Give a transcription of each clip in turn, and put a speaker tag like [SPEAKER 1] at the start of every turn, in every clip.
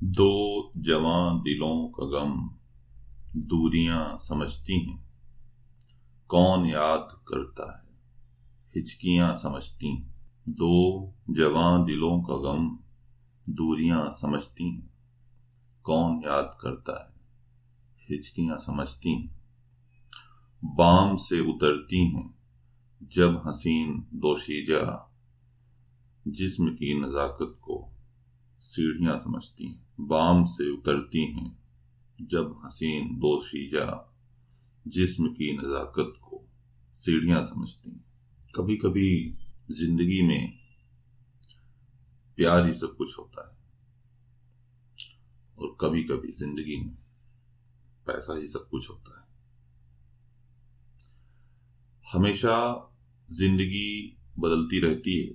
[SPEAKER 1] दो जवां दिलों का गम दूरियां समझती हैं। कौन याद करता है हिचकियां समझती हैं। दो जवां दिलों का गम दूरियां समझती हैं। कौन याद करता है हिचकियां समझती हैं। बाम से उतरती हैं जब हसीन दोशीजा जिस्म की नजाकत को सीढ़ियां समझती हैं। बाम से उतरती हैं जब हसीन दोशीजा जिस्म की नजाकत को सीढ़ियां समझती हैं। कभी कभी जिंदगी में प्यार ही सब कुछ होता है और कभी कभी जिंदगी में पैसा ही सब कुछ होता है। हमेशा जिंदगी बदलती रहती है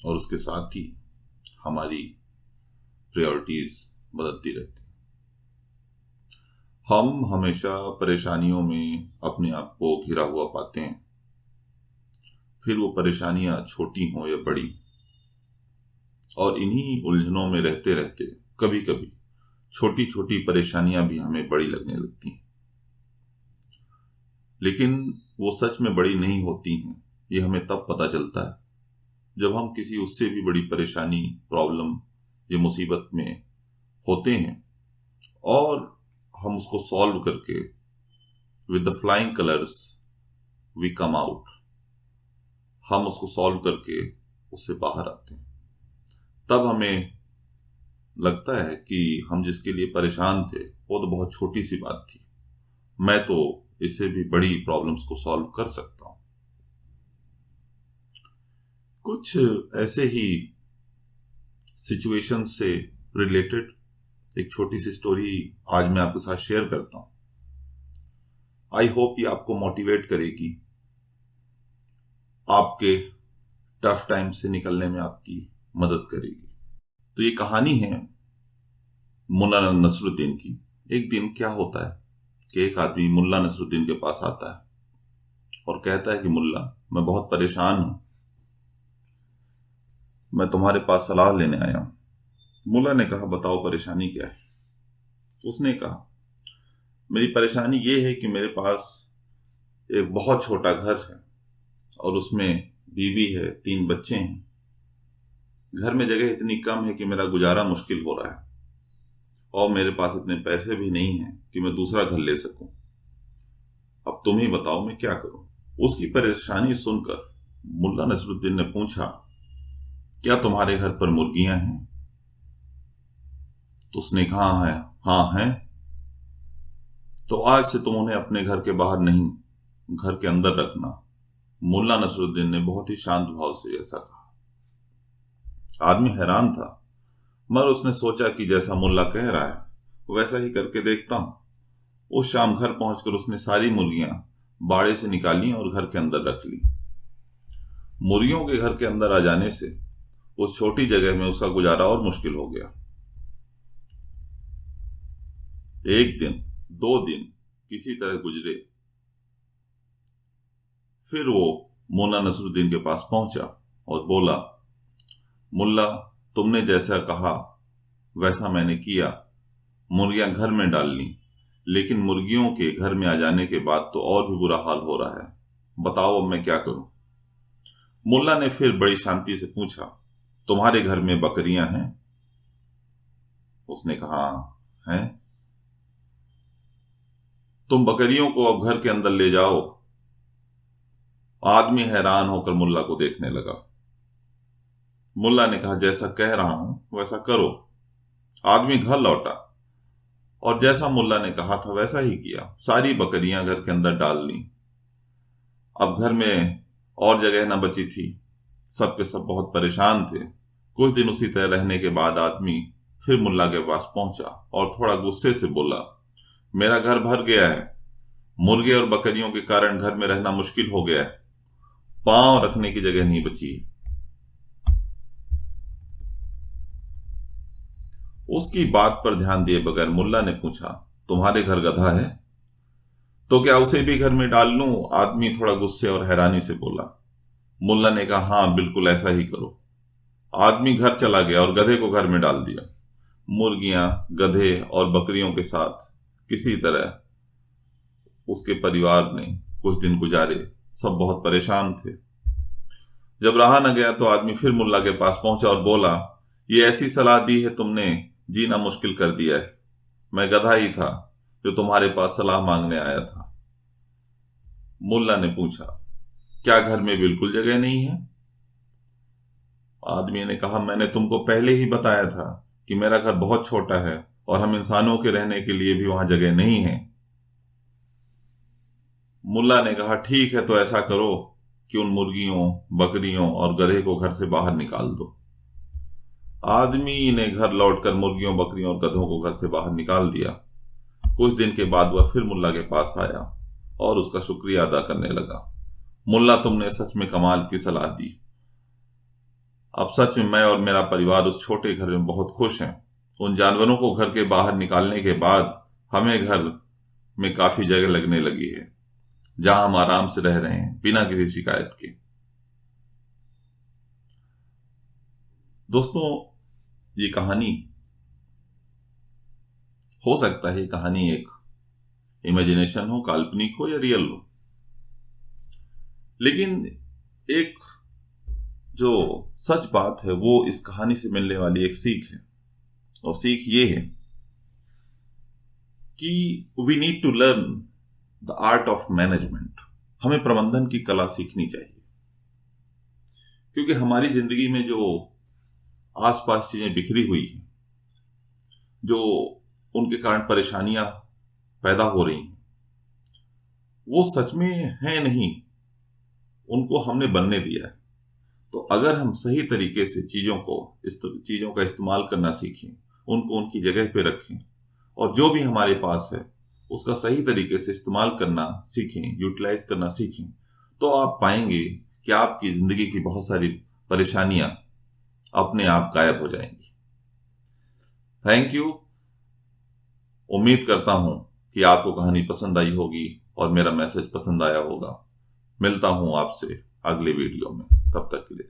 [SPEAKER 1] और उसके साथ ही हमारी प्रायोरिटीज बदलती रहती है। हम हमेशा परेशानियों में अपने आप को घिरा हुआ पाते हैं, फिर वो परेशानियां छोटी हों या बड़ी, और इन्हीं उलझनों में रहते रहते कभी कभी छोटी छोटी परेशानियां भी हमें बड़ी लगने लगती हैं। लेकिन वो सच में बड़ी नहीं होती हैं। ये हमें तब पता चलता है जब हम किसी उससे भी बड़ी परेशानी, प्रॉब्लम या मुसीबत में होते हैं और हम उसको सॉल्व करके with the flying colours we come out. हम उसको सॉल्व करके उससे बाहर आते हैं। तब हमें लगता है कि हम जिसके लिए परेशान थे वो तो बहुत छोटी सी बात थी, मैं तो इससे भी बड़ी प्रॉब्लम्स को सॉल्व कर सकता हूं। कुछ ऐसे ही सिचुएशन से रिलेटेड एक छोटी सी स्टोरी आज मैं आपके साथ शेयर करता हूं। आई होप ये आपको मोटिवेट करेगी, आपके टफ टाइम से निकलने में आपकी मदद करेगी। तो ये कहानी है मुल्ला नसरुद्दीन की। एक दिन क्या होता है कि एक आदमी मुल्ला नसरुद्दीन के पास आता है और कहता है कि मुल्ला, मैं बहुत परेशान हूं, मैं तुम्हारे पास सलाह लेने आया हूं। मुल्ला ने कहा, बताओ परेशानी क्या है। उसने कहा, मेरी परेशानी ये है कि मेरे पास एक बहुत छोटा घर है और उसमें बीवी है, 3 बच्चे हैं। घर में जगह इतनी कम है कि मेरा गुजारा मुश्किल हो रहा है और मेरे पास इतने पैसे भी नहीं हैं कि मैं दूसरा घर ले सकूं। अब तुम ही बताओ मैं क्या करूं। उसकी परेशानी सुनकर मुल्ला नसरुद्दीन ने पूछा, क्या तुम्हारे घर पर मुर्गियां हैं? तो उसने कहा, है हाँ हैं। तो आज से तुम उन्हें अपने घर के बाहर नहीं, घर के अंदर रखना। मुल्ला नसरुद्दीन ने बहुत ही शांत भाव से ऐसा कहा। आदमी हैरान था, मगर उसने सोचा कि जैसा मुल्ला कह रहा है वैसा ही करके देखता हूं। उस शाम घर पहुंचकर उसने सारी मुर्गियां बाड़े से निकाली और घर के अंदर रख ली। मुर्गियों के घर के अंदर आ जाने से उस छोटी जगह में उसका गुजारा और मुश्किल हो गया। 1 दिन, 2 दिन किसी तरह गुजरे। फिर वो मुल्ला नसरुद्दीन के पास पहुंचा और बोला, मुल्ला, तुमने जैसा कहा वैसा मैंने किया। मुर्गियां घर में डाल ली, लेकिन मुर्गियों के घर में आ जाने के बाद तो और भी बुरा हाल हो रहा है। बताओ अब मैं क्या करूं। मुल्ला ने फिर बड़ी शांति से पूछा, तुम्हारे घर में बकरियां हैं? उसने कहा, हैं। तुम बकरियों को अब घर के अंदर ले जाओ। आदमी हैरान होकर मुल्ला को देखने लगा। मुल्ला ने कहा, जैसा कह रहा हूं वैसा करो। आदमी घर लौटा और जैसा मुल्ला ने कहा था वैसा ही किया। सारी बकरियां घर के अंदर डाल ली। अब घर में और जगह न बची थी। सब के सब बहुत परेशान थे। कुछ दिन उसी तरह रहने के बाद आदमी फिर मुल्ला के पास पहुंचा और थोड़ा गुस्से से बोला, मेरा घर भर गया है। मुर्गे और बकरियों के कारण घर में रहना मुश्किल हो गया है। पांव रखने की जगह नहीं बची है। उसकी बात पर ध्यान दिए बगैर मुल्ला ने पूछा, तुम्हारे घर गधा है? तो क्या उसे भी घर में डाल लूं? आदमी थोड़ा गुस्से और हैरानी से बोला। मुल्ला ने कहा, हाँ बिल्कुल ऐसा ही करो। आदमी घर चला गया और गधे को घर में डाल दिया। मुर्गियां, गधे और बकरियों के साथ किसी तरह उसके परिवार ने कुछ दिन गुजारे। सब बहुत परेशान थे। जब रहा न गया तो आदमी फिर मुल्ला के पास पहुंचा और बोला, ये ऐसी सलाह दी है तुमने, जीना मुश्किल कर दिया है। मैं गधा ही था जो तुम्हारे पास सलाह मांगने आया था। मुल्ला ने पूछा, क्या घर में बिल्कुल जगह नहीं है? आदमी ने कहा, मैंने तुमको पहले ही बताया था कि मेरा घर बहुत छोटा है और हम इंसानों के रहने के लिए भी वहां जगह नहीं है। मुल्ला ने कहा, ठीक है तो ऐसा करो कि उन मुर्गियों, बकरियों और गधे को घर से बाहर निकाल दो। आदमी ने घर लौटकर मुर्गियों, बकरियों और गधों को घर से बाहर निकाल दिया। कुछ दिन के बाद वह फिर मुल्ला के पास आया और उसका शुक्रिया अदा करने लगा। मुल्ला, तुमने सच में कमाल की सलाह दी। अब सच में मैं और मेरा परिवार उस छोटे घर में बहुत खुश हैं। उन जानवरों को घर के बाहर निकालने के बाद हमें घर में काफी जगह लगने लगी है, जहां हम आराम से रह रहे हैं बिना किसी शिकायत के। दोस्तों, ये कहानी, हो सकता है ये कहानी एक इमेजिनेशन हो, काल्पनिक हो या रियल हो, लेकिन एक जो सच बात है वो इस कहानी से मिलने वाली एक सीख है। और सीख ये है कि we need to learn the art of management. हमें प्रबंधन की कला सीखनी चाहिए, क्योंकि हमारी जिंदगी में जो आसपास चीजें बिखरी हुई हैं, जो उनके कारण परेशानियां पैदा हो रही हैं, वो सच में है नहीं, उनको हमने बनने दिया है। तो अगर हम सही तरीके से चीजों का इस्तेमाल करना सीखें, उनको उनकी जगह पे रखें और जो भी हमारे पास है उसका सही तरीके से इस्तेमाल करना सीखें, यूटिलाइज करना सीखें, तो आप पाएंगे कि आपकी जिंदगी की बहुत सारी परेशानियां अपने आप गायब हो जाएंगी। Thank you. उम्मीद करता हूं कि आपको कहानी पसंद आई होगी और मेरा मैसेज पसंद आया होगा। मिलता हूं आपसे अगले वीडियो में, तब तक के लिए।